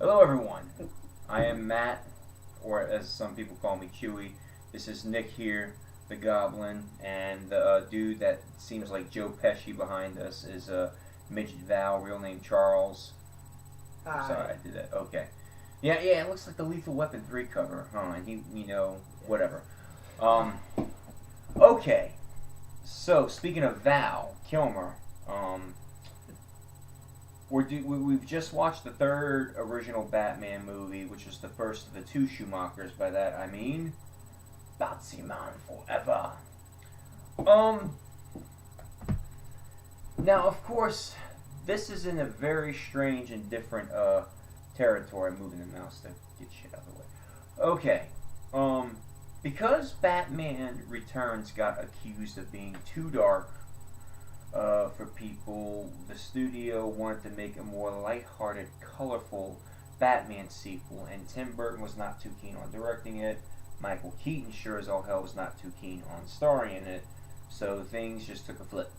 Hello, everyone. I am Matt, or as some people call me, Chewy. This is Nick here, the Goblin, and the dude that seems like Joe Pesci behind us is Mini-Val, real name Charles. Hi. Sorry, I did that. Okay. Yeah, it looks like the Lethal Weapon 3 cover, huh? And whatever. Okay. So, speaking of Val Kilmer, we've just watched the third original Batman movie, which is the first of the two Schumachers. By that I mean Batman Forever. Now, of course, this is in a very strange and different territory. I'm moving the mouse to get shit out of the way. Okay. Because Batman Returns got accused of being too dark for people, the studio wanted to make a more lighthearted, colorful Batman sequel, and Tim Burton was not too keen on directing it. Michael Keaton sure as all hell was not too keen on starring in it, so things just took a flip.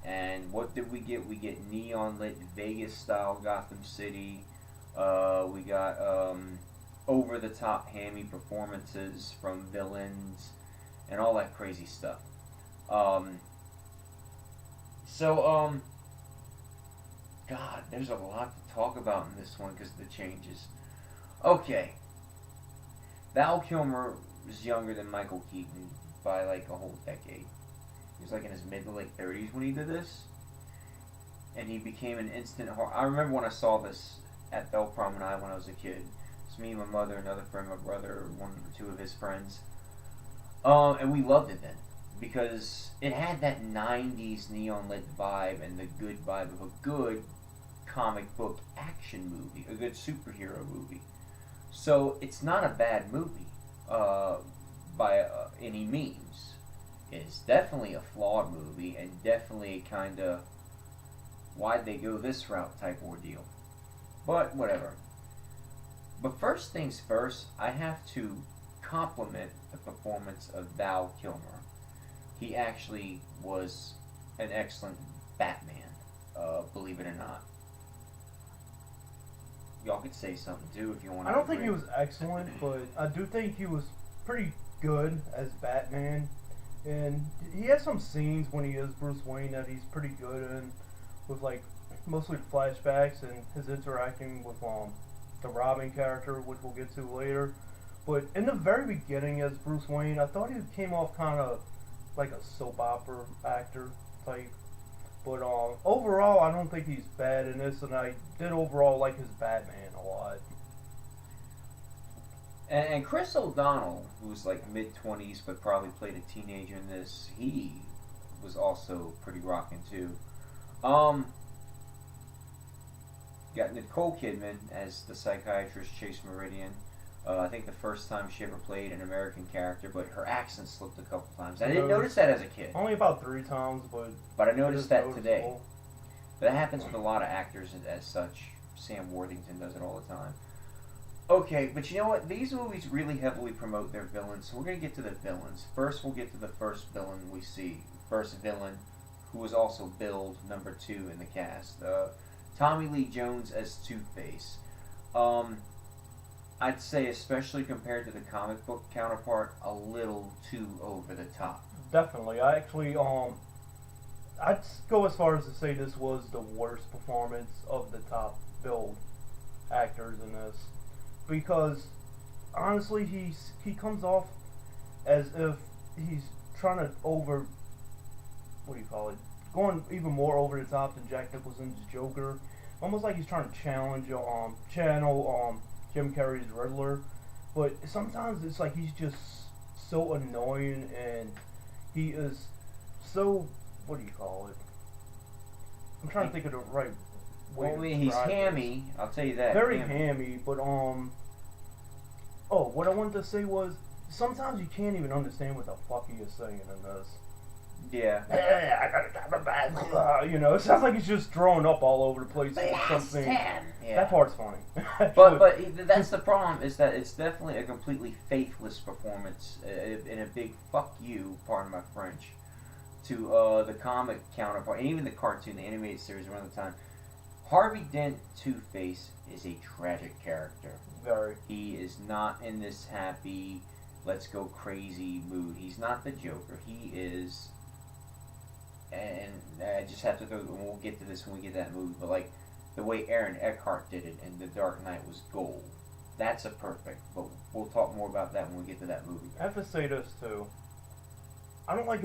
And what did we get? We get neon lit Vegas style Gotham City. We got over the top hammy performances from villains and all that crazy stuff. God, there's a lot to talk about in this one because of the changes. Okay. Val Kilmer was younger than Michael Keaton by like a whole decade. He was like in his mid to late 30s when he did this. And he became an instant horror. I remember when I saw this at Belle Promenade when I was a kid. It's me, my mother, another friend, my brother, one or two of his friends. And we loved it then. Because it had that 90s neon lit vibe and the good vibe of a good comic book action movie, a good superhero movie. So it's not a bad movie by any means. It's definitely a flawed movie and definitely kind of why'd they go this route type ordeal. But whatever. But first things first, I have to compliment the performance of Val Kilmer. He actually was an excellent Batman, believe it or not. Y'all could say something too if you want to. I don't think he was excellent, but I do think he was pretty good as Batman. And he has some scenes when he is Bruce Wayne that he's pretty good in, with like mostly flashbacks and his interacting with the Robin character, which we'll get to later. But in the very beginning as Bruce Wayne, I thought he came off kind of like a soap opera actor type. But overall, I don't think he's bad in this, and I did overall like his Batman a lot. And Chris O'Donnell, who's like mid-20s but probably played a teenager in this, he was also pretty rocking too. Got Nicole Kidman as the psychiatrist Chase Meridian. I think the first time she ever played an American character, but her accent slipped a couple times. I didn't notice that as a kid. Only about 3 times, but I noticed that today. But that happens with a lot of actors as such. Sam Worthington does it all the time. Okay, but you know what? These movies really heavily promote their villains, so we're going to get to the villains. First, we'll get to the first villain we see. First villain, who was also billed number 2 in the cast. Tommy Lee Jones as Two-Face. I'd say, especially compared to the comic book counterpart, a little too over the top. Definitely. I actually, I'd go as far as to say this was the worst performance of the top billed actors in this. Because, honestly, he comes off as if he's trying to going even more over the top than Jack Nicholson's Joker. Almost like he's trying to channel Jim Carrey's Riddler, but sometimes it's like he's just so annoying, and he is so, I'm trying to think of the right way. Well, I mean, he's hammy. I'll tell you that. Very hammy, but what I wanted to say was sometimes you can't even understand what the fuck he is saying in this. Yeah. It sounds like he's just throwing up all over the place. Something. Yeah. That part's funny. but that's the problem, is that it's definitely a completely faithless performance and a big fuck you, pardon my French, to the comic counterpart and even the cartoon, the animated series around the time. Harvey Dent Two-Face is a tragic character. Very. He is not in this happy, let's go crazy mood. He's not the Joker. He is, and I just have to go, and we'll get to this when we get to that movie, but like the way Aaron Eckhart did it in The Dark Knight was gold. That's a perfect, but we'll talk more about that when we get to that movie. I have to say this too. I don't like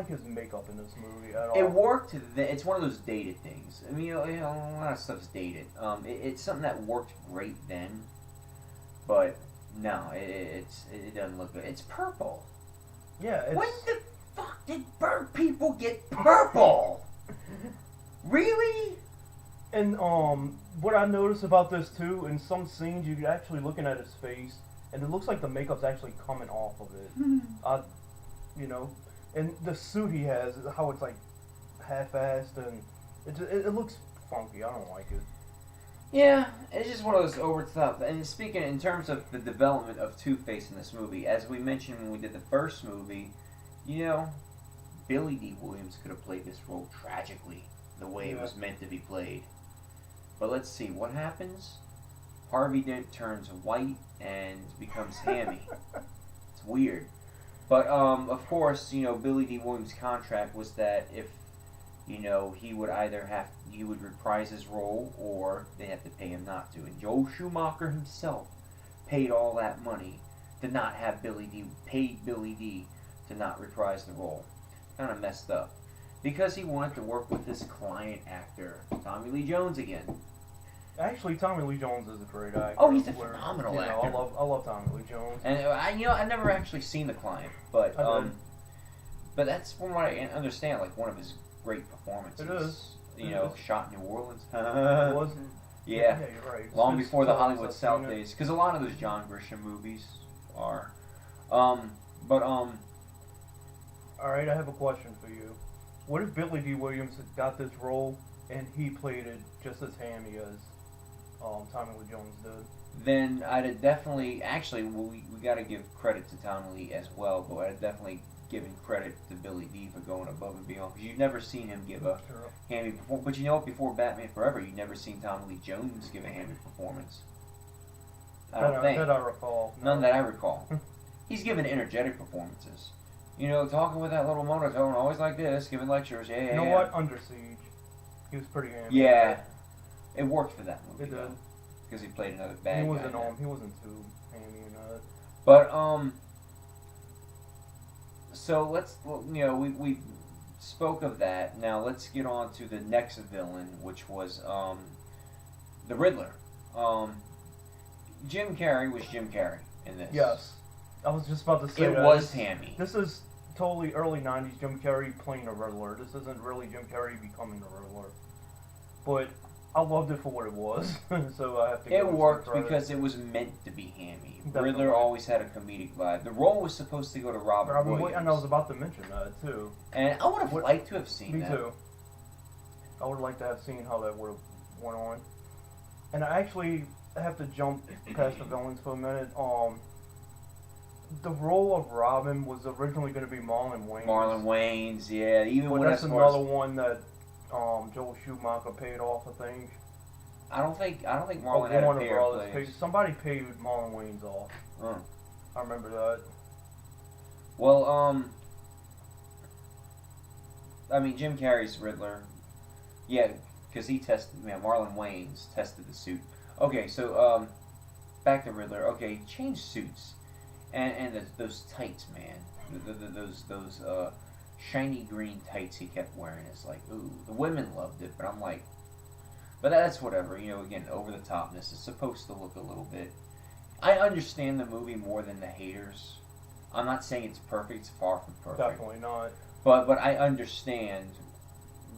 his makeup in this movie at all. It worked. It's one of those dated things. I mean, a lot of stuff's dated. It's something that worked great then, but no, it doesn't look good. It's purple. Yeah. When the fuck did bird people get purple? Really? And what I noticed about this too, in some scenes you're actually looking at his face, and it looks like the makeup's actually coming off of it. You know, and the suit he has, how it's like half-assed, and it looks funky. I don't like it. Yeah, it's just one of those over the top. And speaking in terms of the development of Two-Face in this movie, as we mentioned when we did the first movie, you know, Billy D. Williams could have played this role tragically, the way it was meant to be played. But let's see what happens. Harvey Dent turns white and becomes hammy. It's weird. But, of course, you know, Billy D. Williams' contract was that if, you know, he would reprise his role or they have to pay him not to. And Joel Schumacher himself paid all that money to not have paid Billy D. to not reprise the role. Kind of messed up. Because he wanted to work with his client actor, Tommy Lee Jones, again. Actually, Tommy Lee Jones is a great actor. Oh, he's a phenomenal actor. I love Tommy Lee Jones. And I've never actually seen The Client, but but that's from what I understand, like one of his great performances. It is. You know, shot in New Orleans. It was. Yeah. Yeah, you're right. Long before the Hollywood South days, because a lot of those John Grisham movies are. All right, I have a question for you. What if Billy D. Williams got this role and he played it just as hammy as Tommy Lee Jones did? Then I'd have definitely, actually, we got to give credit to Tommy Lee as well, but I'd have definitely given credit to Billy D. for going above and beyond, because you've never seen him give a hammy performance. But you know what, before Batman Forever, you've never seen Tommy Lee Jones give a hammy performance. I don't think. That I recall. None that I recall. He's given energetic performances. You know, talking with that little monotone, always like this, giving lectures. Yeah, You know what? Under Siege, he was pretty hammy. Yeah, it worked for that movie. It did. Because he played another bad guy. He wasn't too hammy in that. But so let's, you know, we spoke of that. Now let's get on to the next villain, which was the Riddler. Jim Carrey was Jim Carrey in this. Yes. I was just about to say it was hammy. This is totally early 90s Jim Carrey playing a Riddler. This isn't really Jim Carrey becoming a Riddler. But I loved it for what it was. So I have to It worked because it was meant to be hammy. Definitely. Riddler always had a comedic vibe. The role was supposed to go to Robin Williams. And I was about to mention that too. And I would have liked to have seen that. Me too. I would like to have seen how that would have went on. And I actually have to jump past the villains for a minute. The role of Robin was originally going to be Marlon Wayans. Marlon Wayans, yeah. Even when that's another one that Joel Schumacher paid off, I think. I don't think Marlon had a pair. Somebody paid Marlon Wayans off. I remember that. Well, I mean Jim Carrey's Riddler, yeah, because he tested. Marlon Wayans tested the suit. Okay, so back to Riddler. Okay, change suits. And those tights, man. Those shiny green tights he kept wearing. It's like, ooh, the women loved it, but I'm like, but that's whatever. You know, again, over the topness is supposed to look a little bit. I understand the movie more than the haters. I'm not saying it's perfect. It's far from perfect. Definitely not. But I understand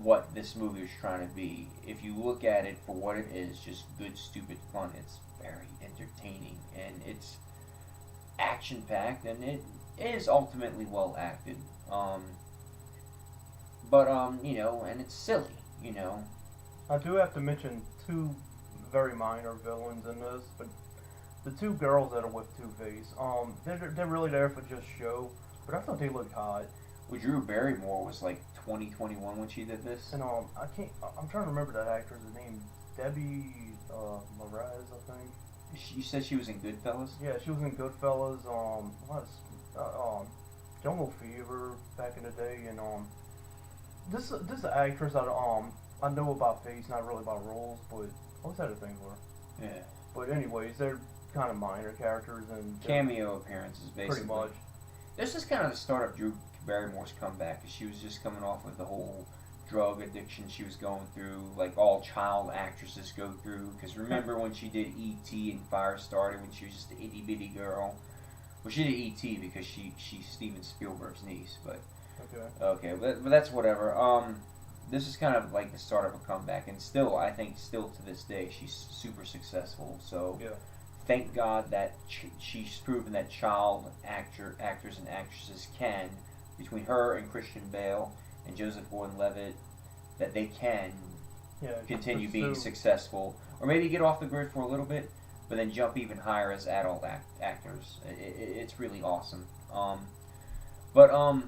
what this movie is trying to be. If you look at it for what it is, just good, stupid fun, it's very entertaining, and it's action-packed, and it is ultimately well acted. You know, and it's silly, you know. I do have to mention two very minor villains in this, but the two girls that are with Two-Face, they're really there for just show, but I thought they looked hot. Well, Drew Barrymore was like 20, 21 when she did this. And I'm trying to remember that actress' name. Debbie Moraz, I think. You said she was in Goodfellas? Yeah, she was in Goodfellas. Jungle Fever back in the day, and this actress I know about face, not really about roles, but I always had a thing for her. Yeah. But anyways, they're kind of minor characters and Cameo appearances, basically. pretty much. This is kind of the start of Drew Barrymore's comeback, because she was just coming off with the whole drug addiction she was going through, like all child actresses go through. Because remember when she did E.T. and Firestarter when she was just an itty bitty girl? Well, she did E.T. because she's Steven Spielberg's niece, but but that's whatever. This is kind of like the start of a comeback, and still, I think, still to this day, she's super successful. So, thank God that she's proven that child actors and actresses can, between her and Christian Bale and Joseph Gordon-Levitt, that they can continue being successful, or maybe get off the grid for a little bit, but then jump even higher as adult actors. It's really awesome. Because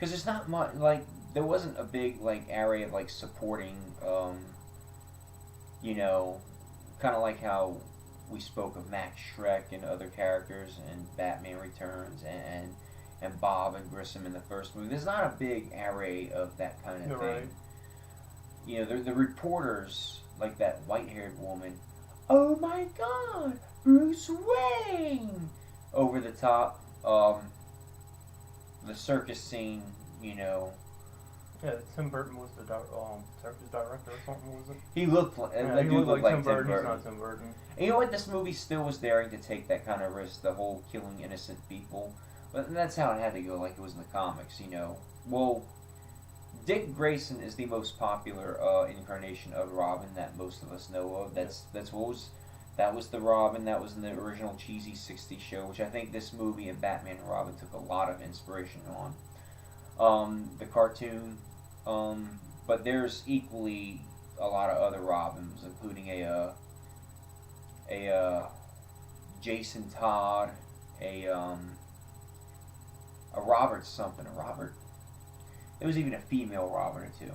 there's not much, like, there wasn't a big, like, area of, like, supporting, kind of like how we spoke of Max Schreck and other characters and Batman Returns and Bob and Grissom in the first movie. There's not a big array of that kind of thing. Right. The reporters, like that white-haired woman, oh my God, Bruce Wayne! Over the top. The circus scene, Yeah, Tim Burton was the circus director or something, was it? He looked like, he looked like Tim Burton. Burton. He's not Tim Burton. And you know what? This movie still was daring to take that kind of risk, the whole killing innocent people. But that's how it had to go, like it was in the comics, Well, Dick Grayson is the most popular incarnation of Robin that most of us know of. That was the Robin that was in the original cheesy '60s show, which I think this movie and Batman and Robin took a lot of inspiration on. The cartoon, but there's equally a lot of other Robins, including a Jason Todd, a Robert something, there was even a female Robin or two.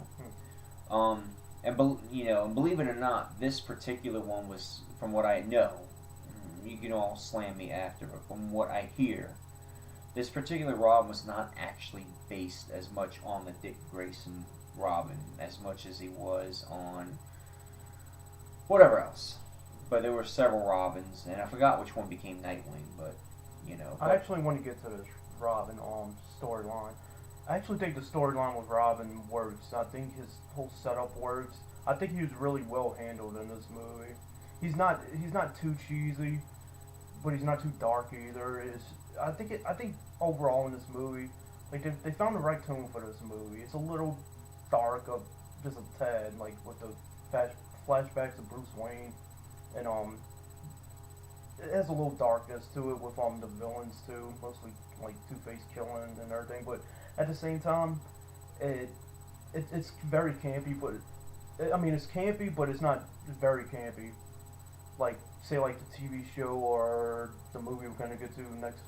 And believe it or not, this particular one was, from what I know, you can all slam me after, but from what I hear, this particular Robin was not actually based as much on the Dick Grayson Robin as much as he was on whatever else. But there were several Robins, and I forgot which one became Nightwing, but, I actually want to get to this Robin storyline. I actually think the storyline with Robin works. I think his whole setup works. I think he was really well handled in this movie. He's not too cheesy, but he's not too dark either. I think overall in this movie, like they found the right tone for this movie. It's a little dark, just a tad, like with the flashbacks of Bruce Wayne, and it has a little darkness to it with the villains too, mostly like Two-Face killing and everything. But at the same time, it's very campy. But it's campy, but it's not very campy. Like say like the TV show or the movie we're gonna get to next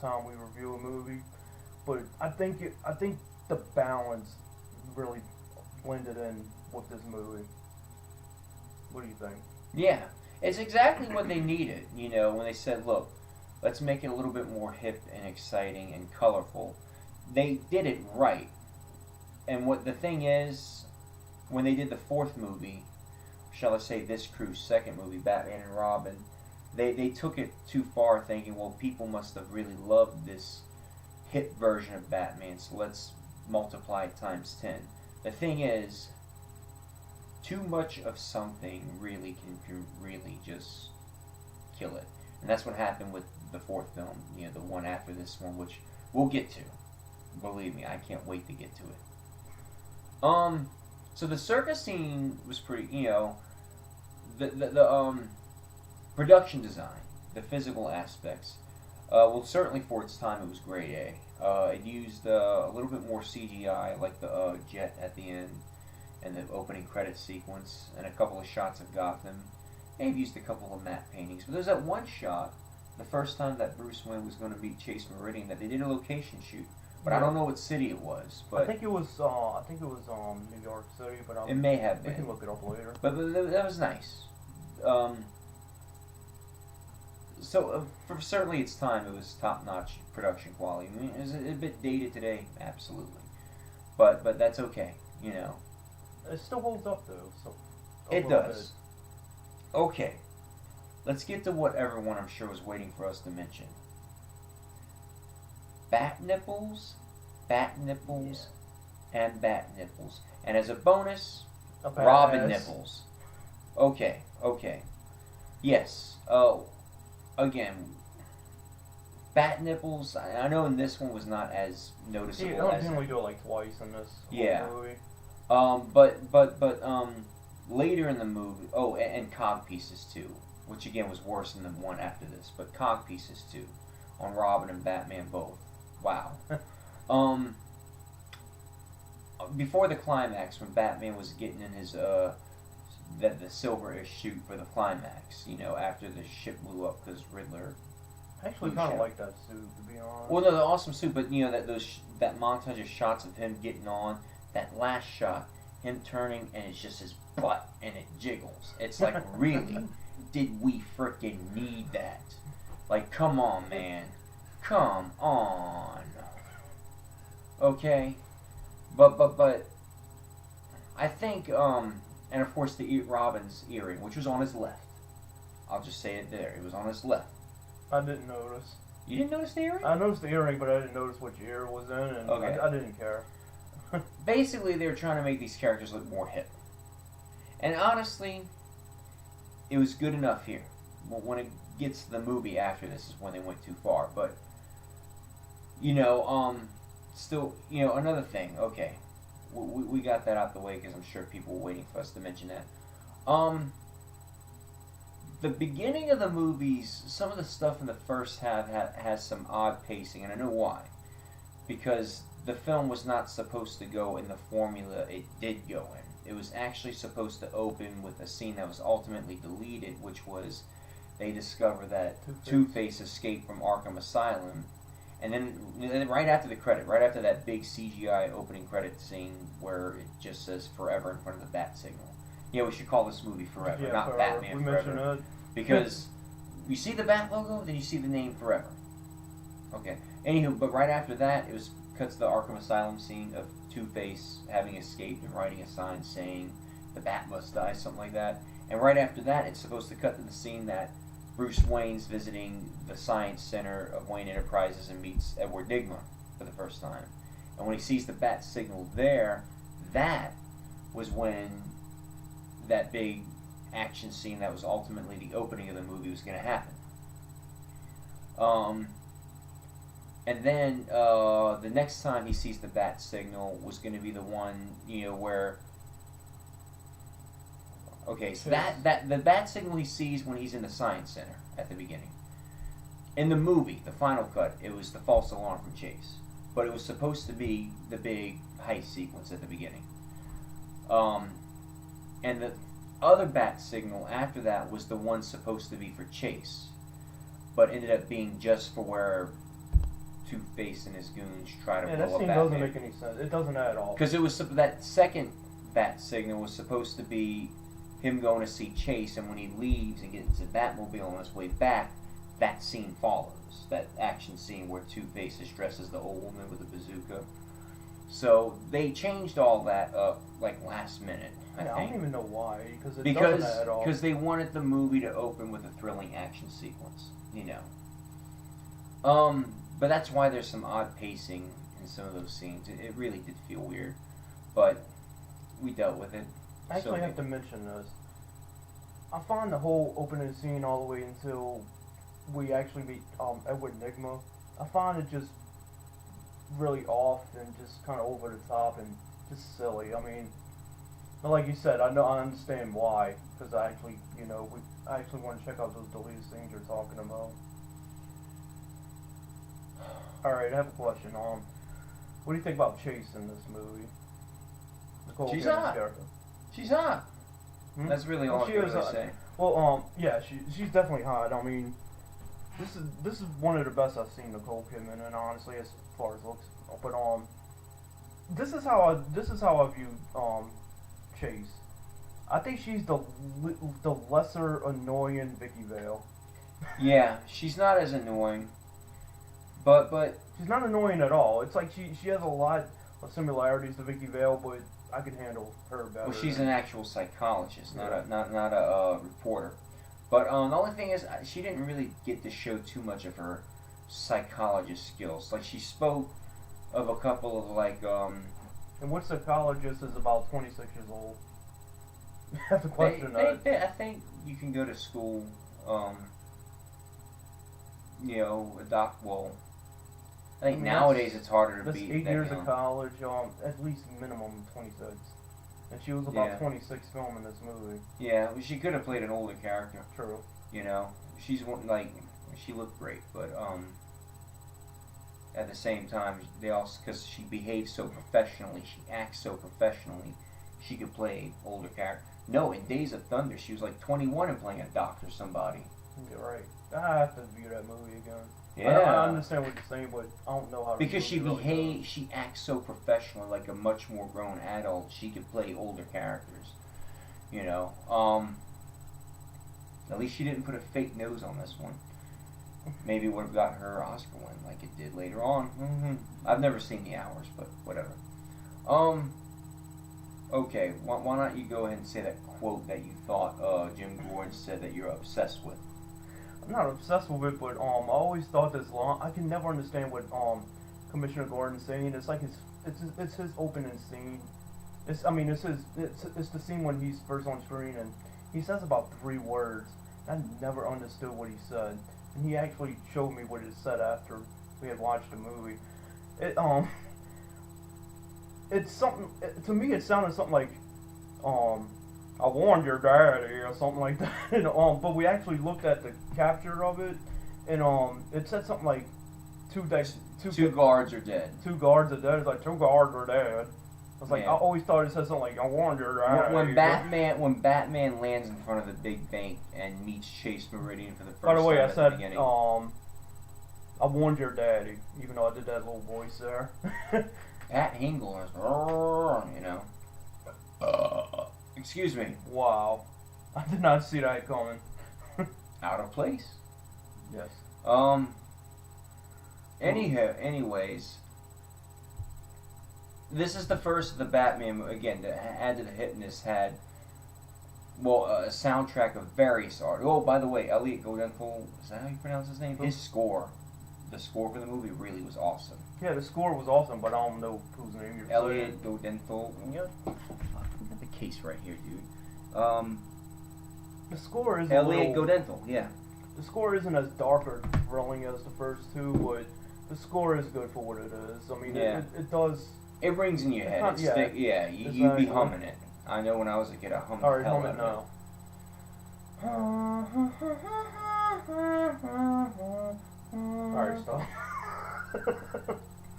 time we review a movie. But I think the balance really blended in with this movie. What do you think? Yeah, it's exactly what they needed, when they said, look, let's make it a little bit more hip and exciting and colorful. They did it right. And what the thing is, when they did the fourth movie, shall I say this crew's second movie, Batman and Robin, they took it too far thinking, well, people must have really loved this hip version of Batman, so let's multiply it times 10. The thing is, too much of something really can really just kill it. And that's what happened with the fourth film, the one after this one, which we'll get to. Believe me, I can't wait to get to it. So the circus scene was pretty, the production design, the physical aspects, well, certainly for its time, it was grade A. It used a little bit more CGI, like the jet at the end, and the opening credit sequence, and a couple of shots of Gotham. They've used a couple of matte paintings, but there's that one shot, the first time that Bruce Wayne was going to meet Chase Meridian, that they did a location shoot but I don't know what city it was. But I think it was New York City, but it may have we been. can look it up later. But that was nice. So for certainly its time, it was top-notch production quality. I mean, is it a bit dated today? Absolutely, but that's okay. You know, It still holds up though. So it does. Okay, let's get to what everyone I'm sure was waiting for us to mention. Bat nipples, and bat nipples, and as a bonus, Robin nipples. Okay. Yes. Again, bat nipples. I know in this one was not as noticeable. Yeah, I only do it like twice in this whole movie. But later in the movie, and cog pieces too, which again was worse than the one after this. But cog pieces too, on Robin and Batman both. Wow. Before the climax, when Batman was getting in his the silverish suit for the climax, you know, after the ship blew up because Riddler. I actually kind of like that suit, to be honest. Well, no, the awesome suit, but you know that montage of shots of him getting on, that last shot, him turning, and it's just his butt and it jiggles. It's like, really, did we frickin' need that? Like, come on, man, come on. Okay, but I think and of course the Robin's earring, which was on his left. I'll just say it there. It was on his left. I didn't notice. You didn't notice the earring? I noticed the earring, but I didn't notice which ear it was in, and okay. I didn't care. Basically, they were trying to make these characters look more hip. And honestly, it was good enough here. When it gets to the movie after this is when they went too far. But, you know, still, you know, another thing. Okay, we got that out the way because I'm sure people were waiting for us to mention that. The beginning of the movies, some of the stuff in the first half has some odd pacing, and I know why. Because the film was not supposed to go in the formula it did go in. It was actually supposed to open with a scene that was ultimately deleted, which was they discover that Two-Face escaped from Arkham Asylum. And then right after the credit, right after that big CGI opening credit scene where it just says Forever in front of the bat signal. Yeah, we should call this movie Forever, not Forever. Batman Forever. Because you see the bat logo, then you see the name Forever. Okay. Anywho, but right after that, it was cuts to the Arkham Asylum scene of Two-Face having escaped and writing a sign saying the bat must die, something like that. And right after that, it's supposed to cut to the scene that Bruce Wayne's visiting the Science Center of Wayne Enterprises and meets Edward Nygma for the first time. And when he sees the bat signal there, that was when that big action scene that was ultimately the opening of the movie was going to happen. And then the next time he sees the bat signal was going to be the one, you know, where... Okay, so that the bat signal he sees when he's in the Science Center at the beginning. In the movie, the final cut, it was the false alarm from Chase. But it was supposed to be the big heist sequence at the beginning. And the other bat signal after that was the one supposed to be for Chase. But ended up being just for where Two-Face and his goons try to blow up Batman. That scene doesn't make any sense. It doesn't at all. Because it was that second bat signal was supposed to be him going to see Chase, and when he leaves and gets the Batmobile on his way back, that scene follows. That action scene where Two-Face is dressed as the old woman with a bazooka. So they changed all that up like last minute. I think. I don't even know why, doesn't at all. Because they wanted the movie to open with a thrilling action sequence, you know. But that's why there's some odd pacing in some of those scenes. It really did feel weird, but we dealt with it. I actually have to mention this. I find the whole opening scene all the way until we actually meet Edward Nygma, I find it just really off and just kind of over the top and just silly. I mean, but like you said, I understand why, because I actually, I actually want to check out those deleted scenes you're talking about. All right, I have a question. What do you think about Chase in this movie? She's hot. She's hot. Hmm? That's really all I can really say. Well, yeah, she's definitely hot. I mean, this is one of the best I've seen Nicole Kidman in, honestly, as far as looks But this is how I view Chase. I think she's the lesser annoying Vicky Vale. Yeah, she's not as annoying, but She's not annoying at all. It's like she has a lot of similarities to Vicky Vale, but I could handle her better. well, she's an actual psychologist, not Yeah. a reporter. But the only thing is, she didn't really get to show too much of her psychologist skills. Like she spoke of a couple of And what psychologist is about 26 years old? You have to question that. I think you can go to school, a doc. Well, I think I mean, nowadays it's harder to That's beat 8 that years young. of college, at least minimum 26. And she was about Yeah. 26 filming this movie. Yeah, well, she could have played an older character. True. She's she looked great, but at the same time, they also, because she behaves so professionally, she acts so professionally, she could play older character. No, in Days of Thunder, she was like 21 and playing a doctor somebody. You're right. I have to view that movie again. Yeah. I understand what you're saying, but I don't know how to. Because she really behaves, she acts so professionally, like a much more grown adult. She could play older characters. At least she didn't put a fake nose on this one. Maybe it would have got her Oscar win, like it did later on. I've never seen The Hours, but whatever. Okay, why not you go ahead and say that quote that you thought Jim Gordon said that you're obsessed with? I'm not obsessed with it, but I always thought this long. I can never understand what Commissioner Gordon's saying. It's like it's his opening scene. It's the scene when he's first on screen and he says about 3 words. I never understood what he said, and he actually showed me what it said after we had watched the movie. It's something to me. It sounded something like I warned your daddy or something like that. And, but we actually looked at the capture of it, and it said something like two guards are dead. 2 guards are dead. It's like 2 guards are dead. I was like, Yeah. I always thought it said something like I warned your daddy. When Batman lands in front of the big bank and meets Chase Meridian for the first By the way, time I at said the beginning. I warned your daddy, even though I did that little voice there. Pat Hingle is, excuse me, Wow, I did not see that coming. out of place. Yes. Anyways, this is the first of the Batman, again, to add to the hit list, had, a soundtrack of various art. Oh, by the way, Elliot Goldenthal, is that how you pronounce his name? His score, the score for the movie really was awesome. Yeah, the score was awesome, but I don't know whose name you're saying. Elliot Goldenthal, I got the case right here, dude. The score is Elliot Goldenthal, yeah. The score isn't as dark or thrilling as the first 2, but the score is good for what it is. I mean, Yeah. it does. It rings in your head. not- It's yeah, you'd be exactly. humming it. I know when I was a kid, I hummed the Alright, hell hum out it of now. Alright, stop.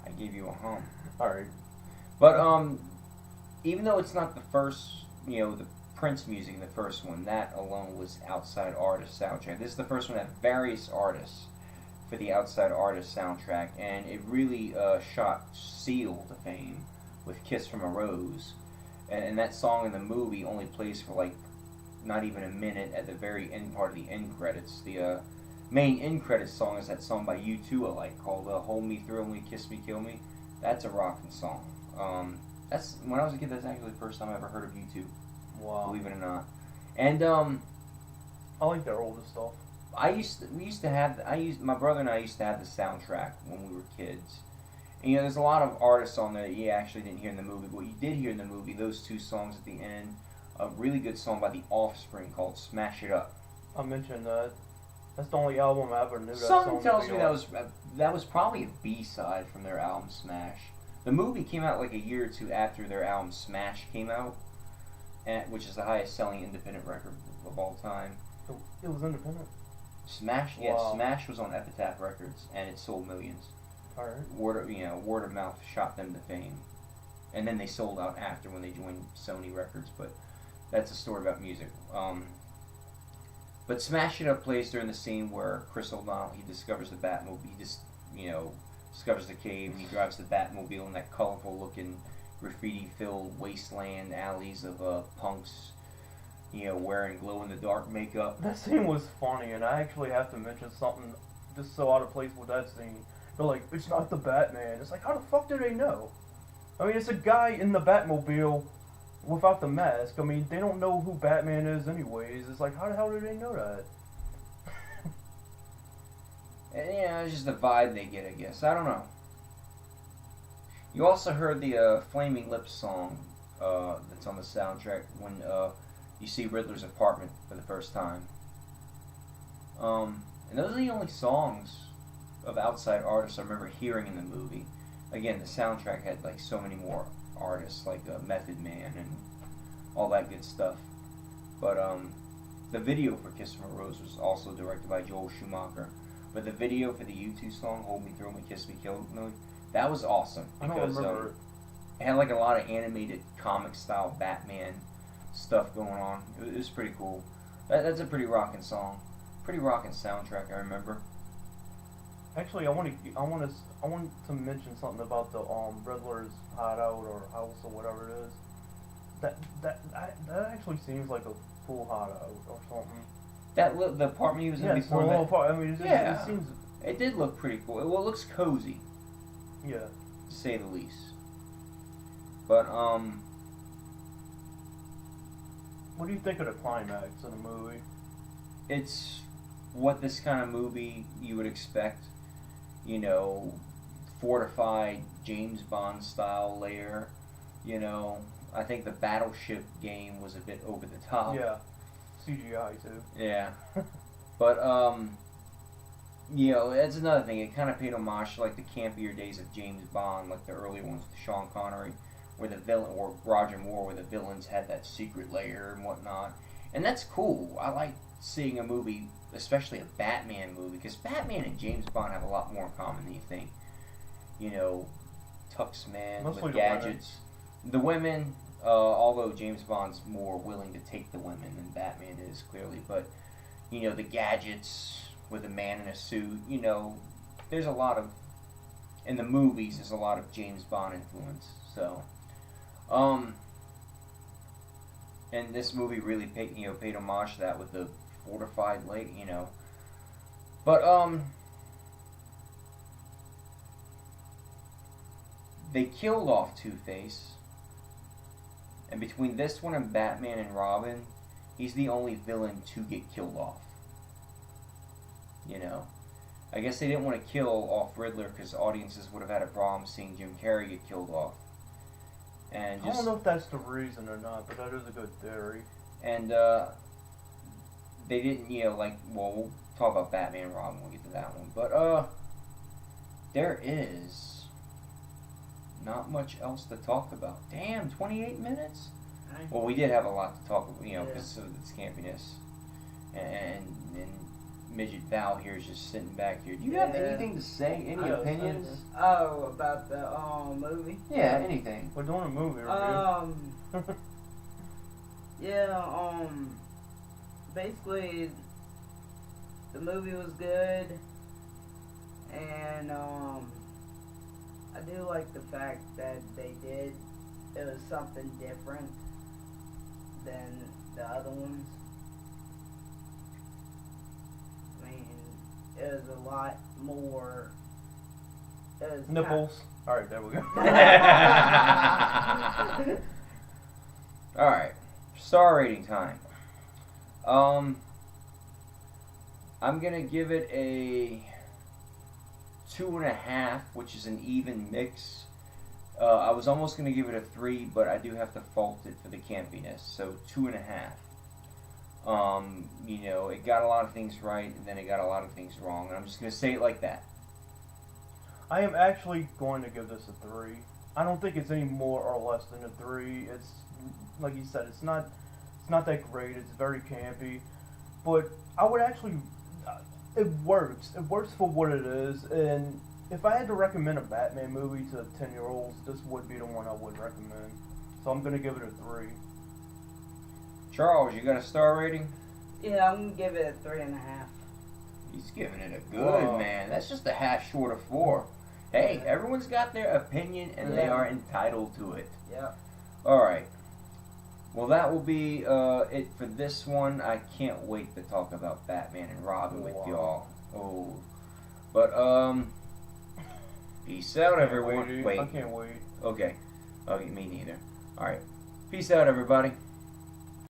I gave you a hum. Alright. But even though it's not the first, the Prince music in the first one, that alone was outside artist soundtrack. This is the first one that had various artists for the outside artist soundtrack, and it really shot Seal to fame with "Kiss from a Rose," and that song in the movie only plays for like not even a minute at the very end part of the end credits. The main end credits song is that song by U2 I like called "Hold Me, Thrill Me, Kiss Me, Kill Me." That's a rocking song. That's when I was a kid. That's actually the first time I ever heard of U2. Wow. Believe it or not. And I like their older stuff. my brother and I used to have the soundtrack when we were kids. And there's a lot of artists on there that you actually didn't hear in the movie, but what you did hear in the movie, those 2 songs at the end, a really good song by The Offspring called "Smash It Up." I mentioned that. That's the only album I ever knew that Something song tells to me be on. that was probably a B-side from their album Smash. The movie came out like a year or 2 after their album Smash came out, which is the highest selling independent record of all time. It was independent. Smash, Wow. Smash was on Epitaph Records, and it sold millions. Alright. Word of mouth shot them to fame, and then they sold out after when they joined Sony Records. But that's a story about music. But "Smash It Up" plays during the scene where Chris O'Donnell, he discovers the Batmobile. He just discovers the cave, and he drives the Batmobile in that colorful-looking, graffiti-filled wasteland alleys of punks, wearing glow-in-the-dark makeup. That scene was funny, and I actually have to mention something just so out of place with that scene. They're like, it's not the Batman. It's like, how the fuck do they know? I mean, it's a guy in the Batmobile without the mask. I mean, they don't know who Batman is anyways. It's like, how the hell do they know that? And, it's just the vibe they get, I guess. I don't know. You also heard the Flaming Lips song that's on the soundtrack when you see Riddler's apartment for the first time. And those are the only songs of outside artists I remember hearing in the movie. Again, the soundtrack had like so many more artists, like Method Man and all that good stuff. But the video for Kiss from a Rose was also directed by Joel Schumacher. But the video for the U2 song, Hold Me Through Me, Kiss Me, Kill Me, that was awesome. I don't remember it. It had like a lot of animated comic style Batman stuff going on. It was pretty cool. That's a pretty rocking song. Pretty rocking soundtrack, I remember. Actually, I want to mention something about the Riddler's hideout or house or whatever it is. That actually seems like a cool hideout or something. The apartment he was in before that. I mean, it seems. It did look pretty cool. Well, it looks cozy. Yeah. To say the least. But what do you think of the climax of the movie? It's what this kind of movie you would expect. Fortified James Bond style layer. I think the battleship game was a bit over the top. Yeah. CGI too. Yeah. But that's another thing. It kind of paid homage to like the campier days of James Bond, like the early ones with Sean Connery, where the villain, or Roger Moore, where the villains had that secret layer and whatnot. And that's cool. I like seeing a movie, especially a Batman movie, because Batman and James Bond have a lot more in common than you think. Tux man Mostly with gadgets. The women, although James Bond's more willing to take the women than Batman is, clearly. But, the gadgets with a man in a suit, there's a lot of, in the movies, there's a lot of James Bond influence. So, and this movie really paid homage to that with the fortified lake, But, they killed off Two-Face. And between this one and Batman and Robin, he's the only villain to get killed off. I guess they didn't want to kill off Riddler because audiences would have had a problem seeing Jim Carrey get killed off. And I don't know if that's the reason or not, but that is a good theory. And they didn't, we'll talk about Batman and Robin, we'll get to that one. But there is not much else to talk about. Damn, 28 minutes? Well, we did have a lot to talk about, because of its campiness. And Midget Val here is just sitting back here. Do you have anything to say? Any opinions? Oh, about the movie? Yeah, anything. We're doing a movie review. Yeah, basically, the movie was good, and I do like the fact that it was something different than the other ones. I mean, it was a lot more. Nipples. Alright, there we go. Alright. Star rating time. I'm gonna give it a 2.5, which is an even mix. I was almost gonna give it a 3, but I do have to fault it for the campiness. So 2.5. It got a lot of things right, and then it got a lot of things wrong. And I'm just gonna say it like that. I am actually going to give this a 3. I don't think it's any more or less than a 3. It's like you said, it's not that great. It's very campy, but I would actually, it works. It works for what it is. And if I had to recommend a Batman movie to 10-year-olds, this would be the one I would recommend. So I'm gonna give it a 3. Charles, you got a star rating? Yeah, I'm gonna give it a 3.5. He's giving it a good, man. That's just a half short of 4. Hey, everyone's got their opinion and they Yeah. are entitled to it. Yeah. Alright. Well, that will be it for this one. I can't wait to talk about Batman and Robin with Wow. y'all. Oh. But, peace out, everyone. Dude. Wait. I can't wait. Okay. Okay, me neither. Alright. Peace out, everybody.